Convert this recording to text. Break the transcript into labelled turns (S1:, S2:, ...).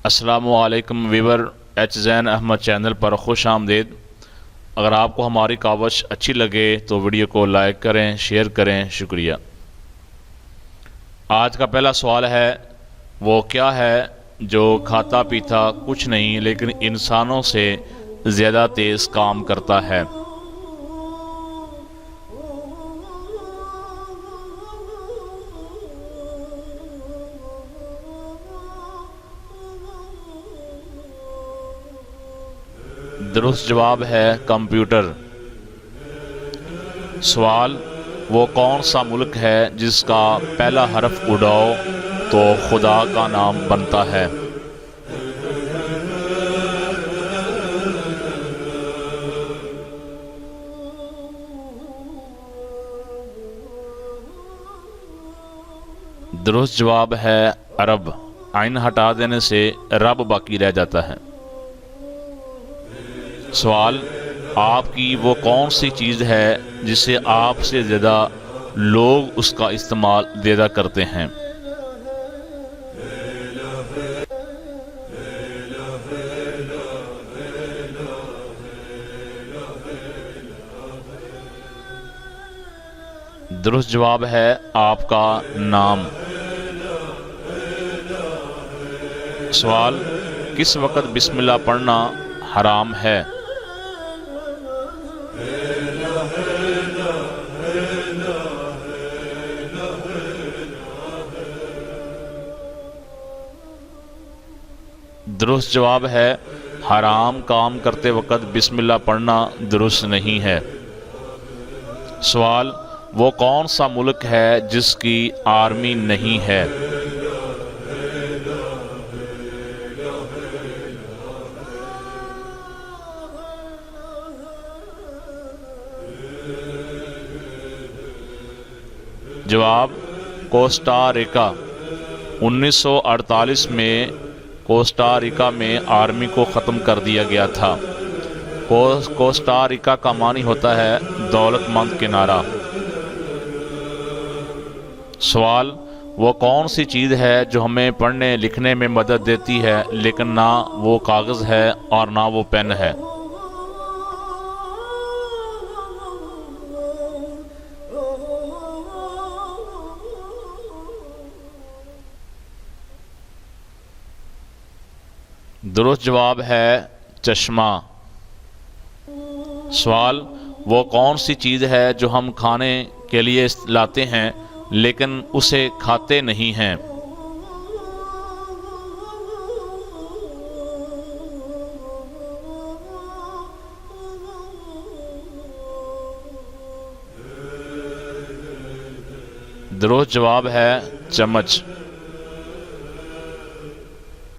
S1: السلام علیکم ویور ایچ زین احمد چینل پر خوش آمدید۔ اگر آپ کو ہماری کاوش اچھی لگے تو ویڈیو کو لائک کریں، شیئر کریں، شکریہ۔ آج کا پہلا سوال ہے، وہ کیا ہے جو کھاتا پیتا کچھ نہیں لیکن انسانوں سے زیادہ تیز کام کرتا ہے؟ درست جواب ہے کمپیوٹر۔ سوال، وہ کون سا ملک ہے جس کا پہلا حرف اڑاؤ تو خدا کا نام بنتا ہے؟ درست جواب ہے عرب۔ عین ہٹا دینے سے رب باقی رہ جاتا ہے۔ سوال، آپ کی وہ کون سی چیز ہے جسے آپ سے زیادہ لوگ اس کا استعمال زیادہ کرتے ہیں؟ درست جواب ہے آپ کا نام۔ سوال، کس وقت بسم اللہ پڑھنا حرام ہے؟ درست جواب ہے حرام کام کرتے وقت بسم اللہ پڑھنا درست نہیں ہے۔ سوال، وہ کون سا ملک ہے جس کی آرمی نہیں ہے؟ جواب، کوسٹا ریکا۔ 1948 میں کوسٹا ریکا میں آرمی کو ختم کر دیا گیا تھا۔ کوسٹا ریکا کا معنی ہوتا ہے دولت مند کنارہ۔ سوال، وہ کون سی چیز ہے جو ہمیں پڑھنے لکھنے میں مدد دیتی ہے لیکن نہ وہ کاغذ ہے اور نہ وہ پین ہے؟ درست جواب ہے چشمہ۔ سوال، وہ کون سی چیز ہے جو ہم کھانے کے لیے لاتے ہیں لیکن اسے کھاتے نہیں ہیں؟ درست جواب ہے چمچ۔